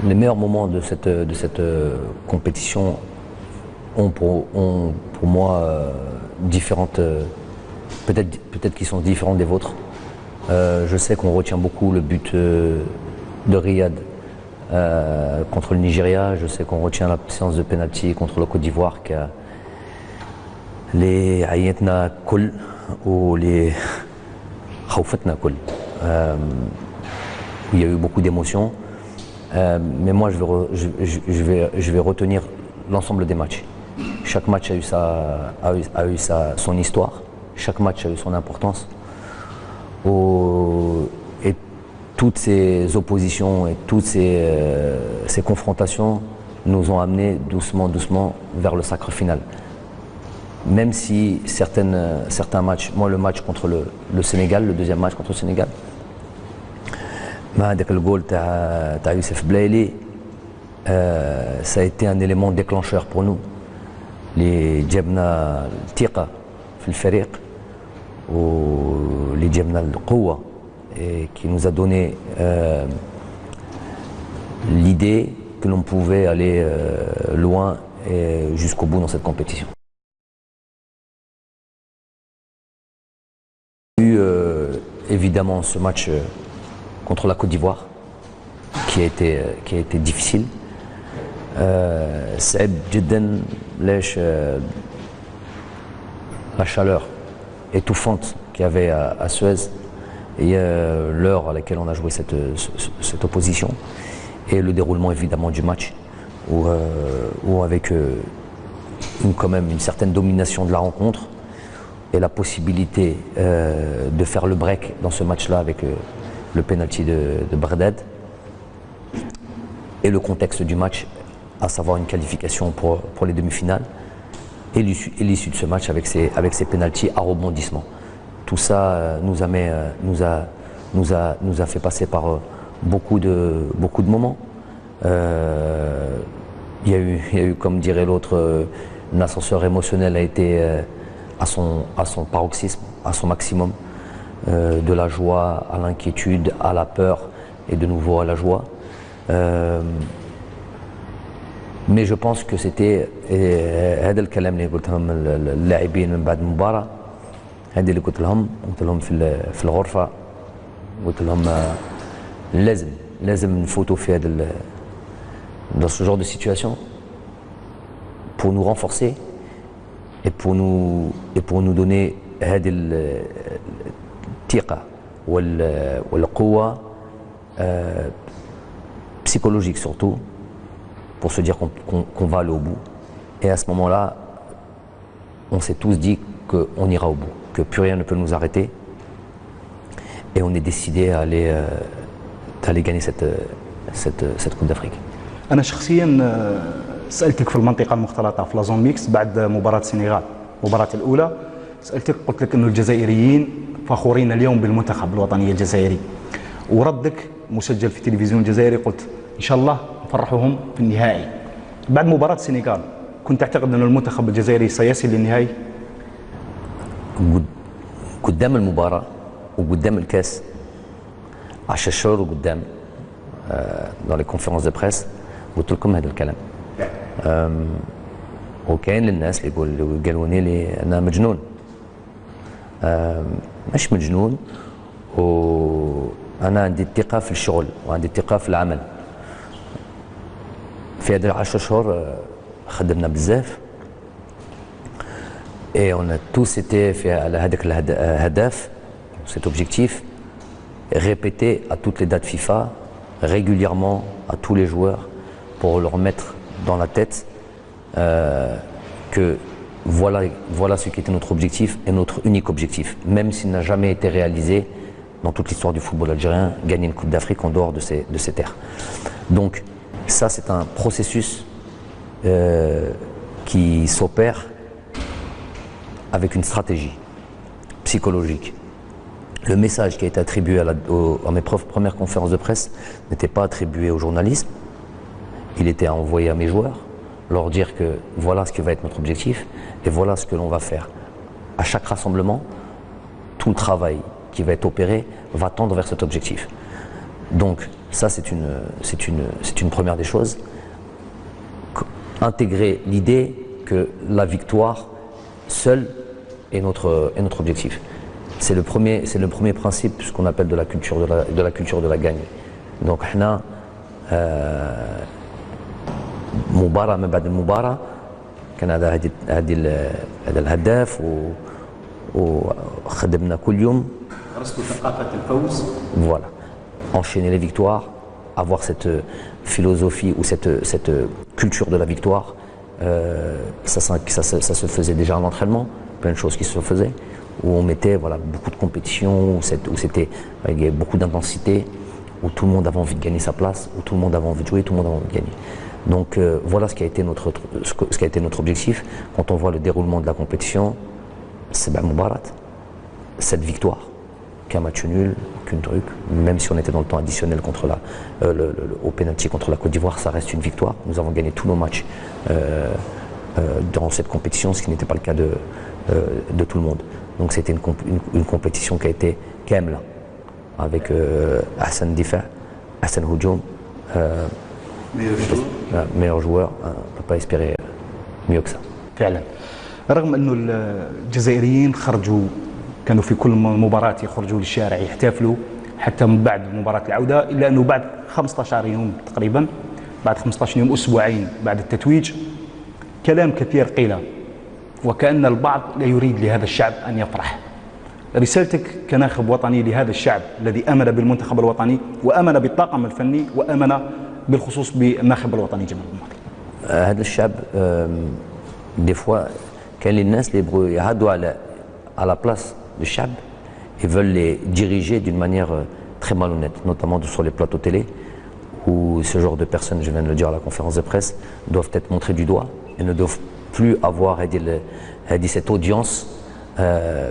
les meilleurs moments de cette compétition ont pour moi différentes, peut-être qu'ils sont différents des vôtres. Je sais qu'on retient beaucoup le but de Riyad contre le Nigeria. Je sais qu'on retient la séance de penalty contre le Côte d'Ivoire qui a les Ayetna Kul ou les Khawfatna Kul. Il y a eu beaucoup d'émotions. Mais moi, je vais retenir l'ensemble des matchs. Chaque match a eu son histoire. Chaque match a eu son importance. Et toutes ces oppositions et toutes ces confrontations nous ont amenés doucement vers le sacre final. Même si certains matchs, moi le match contre le Sénégal, le deuxième match contre le Sénégal, le goal de Youssef Blaili, ça a été un élément déclencheur pour nous. Les جبنا الثقة في الفريق واللي جبنا القوة et qui nous a donné l'idée que l'on pouvait aller loin et jusqu'au bout dans cette compétition. Il y a eu évidemment ce match contre la Côte d'Ivoire qui a été difficile. صعب جدا ليش la chaleur étouffante qu'il y avait à Suez et l'heure à laquelle on a joué cette opposition et le déroulement évidemment du match où avec quand même une certaine domination de la rencontre et la possibilité de faire le break dans ce match-là avec le penalty de Bardad et le contexte du match, à savoir une qualification pour les demi-finales et l'issue de ce match avec ses pénaltys à rebondissement. Tout ça nous a fait passer par beaucoup de moments. Il y a eu, comme dirait l'autre, un ascenseur émotionnel a été à son paroxysme, à son maximum, de la joie à l'inquiétude, à la peur et de nouveau à la joie. Mais je pense que c'était هذا الكلام اللي قلتهم اللاعبين من بعد المباراة هذه اللي قلت لهم في الغرفة قلت لهم لازم نفوتوا في dans ce genre de situation pour nous renforcer et pour nous donner هذه الثقة والقوة psychologique surtout pour se dire qu'on va aller au bout. Et à ce moment-là, on s'est tous dit qu'on ira au bout, que plus rien ne peut nous arrêter. Et on est décidé à aller gagner cette Coupe d'Afrique. أنا شخصياً سألتك في المنطقة المختلطة في لازون ميكس بعد مباراة السنغال، المباراة الأولى سألتك قلت لك إنه الجزائريين فخورين اليوم بالمنتخب الوطني الجزائري. وردك مسجل في التلفزيون الجزائري قلت إن شاء الله نفرحوهم في النهائي. بعد مباراة السنغال كنت تعتقد أن المنتخب الجزائري سيصل للنهائي؟ قدام المباراة وقدام الكاس 10 شهور وقدام dans les conférences de presse قلت لكم هذا الكلام. وكاين للناس اللي قالوني لي أنا مجنون. مش مجنون، وأنا عندي الثقة في الشغل وعندي الثقة في العمل. في هذه 10 شهور خدمنا بزاف et on a tous été في على هذاك الهدف cet objectif répété à toutes les dates FIFA régulièrement à tous les joueurs pour leur mettre dans la tête que voilà ce qui était notre objectif et notre unique objectif, même s'il n'a jamais été réalisé dans toute l'histoire du football algérien, gagner une Coupe d'Afrique en dehors de ces terres. Donc ça, c'est un processus qui s'opère avec une stratégie psychologique. Le message qui a été attribué à mes premières conférences de presse n'était pas attribué aux journalistes. Il était envoyé à mes joueurs, leur dire que voilà ce qui va être notre objectif et voilà ce que l'on va faire. À chaque rassemblement, tout le travail qui va être opéré va tendre vers cet objectif. Donc ça c'est une première des choses. Intégrer l'idée que la victoire seule est notre objectif. C'est le premier principe, ce qu'on appelle de la culture de la gagne. Donc احنا مباراة ما بعد المباراة كان هذا الهداف وخدمنا كل يوم. درستوا ثقافة الفوز. Voilà. Enchaîner les victoires, avoir cette philosophie ou cette culture de la victoire, ça se faisait déjà en entraînement, plein de choses qui se faisaient, où on mettait voilà, beaucoup de compétition, où c'était, il y avait beaucoup d'intensité, où tout le monde avait envie de gagner sa place, où tout le monde avait envie de jouer, tout le monde avait envie de gagner. Donc voilà ce qui a été notre objectif. Quand on voit le déroulement de la compétition, c'est Moubarat, cette victoire, qu'un match nul, qu'un truc, même si on était dans le temps additionnel au pénalty contre la Côte d'Ivoire, ça reste une victoire. Nous avons gagné tous nos matchs dans cette compétition, ce qui n'était pas le cas de tout le monde. Donc c'était une compétition qui a été Kamla, avec Hassan Difa, Hassan Houjoum, meilleur joueur, on ne peut pas espérer mieux que ça. فعلا رغم أنه الجزائريين خرجوا كانوا في كل مباراة يخرجوا للشارع يحتفلوا حتى من بعد مباراة العودة، إلا أنه بعد 15 يوم تقريبا، بعد 15 يوم أسبوعين بعد التتويج، كلام كثير قيل وكأن البعض لا يريد لهذا الشعب أن يفرح. رسالتك كناخب وطني لهذا الشعب الذي آمن بالمنتخب الوطني وآمن بالطاقم الفني وآمن بالخصوص بالناخب الوطني جمال بلماضي. هذا الشعب des fois كان الناس اللي يبغوا يهدوا à la place du chab, ils veulent les diriger d'une manière très malhonnête, notamment sur les plateaux télé, où ce genre de personnes, je viens de le dire à la conférence de presse, doivent être montrées du doigt et ne doivent plus avoir cette audience.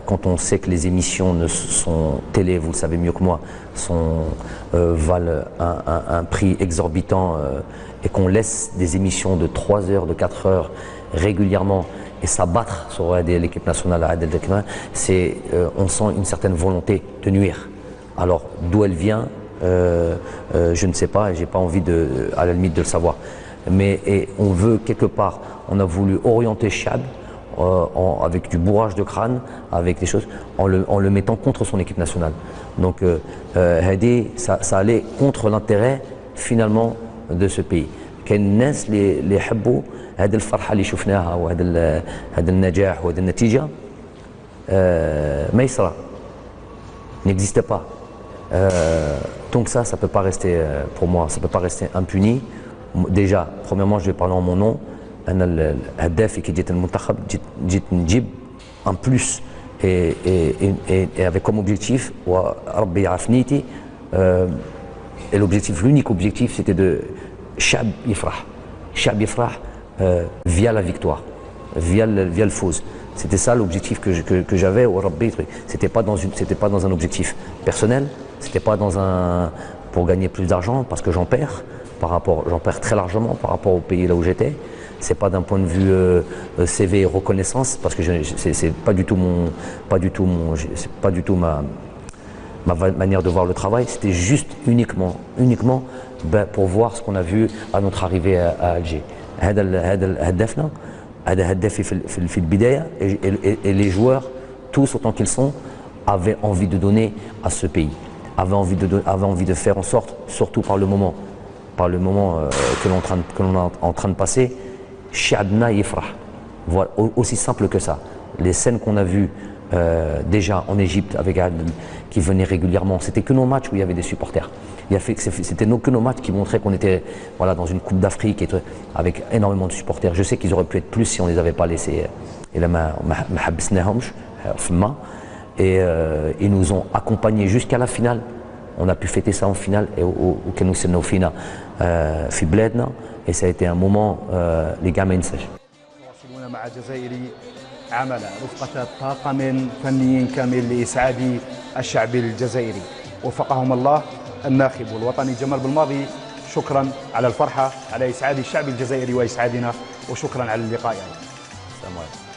Quand on sait que les émissions sont télé, vous le savez mieux que moi, valent un prix exorbitant et qu'on laisse des émissions de 3 heures, de 4 heures régulièrement et s'abattre sur l'équipe nationale à Adel Dekma, on sent une certaine volonté de nuire. Alors d'où elle vient, je ne sais pas et j'ai pas envie à la limite de le savoir. Mais on veut quelque part, on a voulu orienter Chad avec du bourrage de crâne, avec des choses, en le mettant contre son équipe nationale. Donc Hadi, ça allait contre l'intérêt finalement de ce pays. كالناس اللي يحبوا هذه الفرحة اللي شفناها وهذا النجاح وهذه النتيجة ما يصرى n'existe pas. Donc ça peut pas rester pour moi, ça peut pas rester impuni. Déjà, premièrement, je vais parler en mon nom. أنا الهداف كي جيت المنتخب جيت نجيب en plus et avec comme objectif وربي يعرف نيتي et l'objectif, l'unique objectif, c'était de Chab Yifrah via la victoire, via le faux. C'était ça l'objectif que j'avais au Rabbi. C'était pas dans un objectif personnel, c'était pas pour gagner plus d'argent parce que j'en perds très largement par rapport au pays là où j'étais. C'est pas d'un point de vue CV et reconnaissance parce que c'est pas du tout ma manière de voir le travail, c'était juste uniquement pour voir ce qu'on a vu à notre arrivée à Alger. Et les joueurs, tous autant qu'ils sont, avaient envie de donner à ce pays, avaient envie de faire en sorte, surtout par le moment que l'on est en train de passer, Shadna Yifrah. Voilà, aussi simple que ça. Les scènes qu'on a vues déjà en Égypte avec Adel qui venait régulièrement, c'était que nos matchs où il y avait des supporters. C'était que nos matchs qui montraient qu'on était dans une Coupe d'Afrique avec énormément de supporters. Je sais qu'ils auraient pu être plus si on ne les avait pas laissés. Et ils nous ont accompagnés jusqu'à la finale. On a pu fêter ça en finale et ça a été un moment les gars ينساش. مع جزائري عمل رفقة طاقم فني كامل لإسعاد الشعب الجزائري. وفقهم الله الناخب الوطني جمال بلماضي. شكرا على الفرحة، على إسعاد الشعب الجزائري وإسعادنا، وشكرا على اللقاء. السلام عليكم.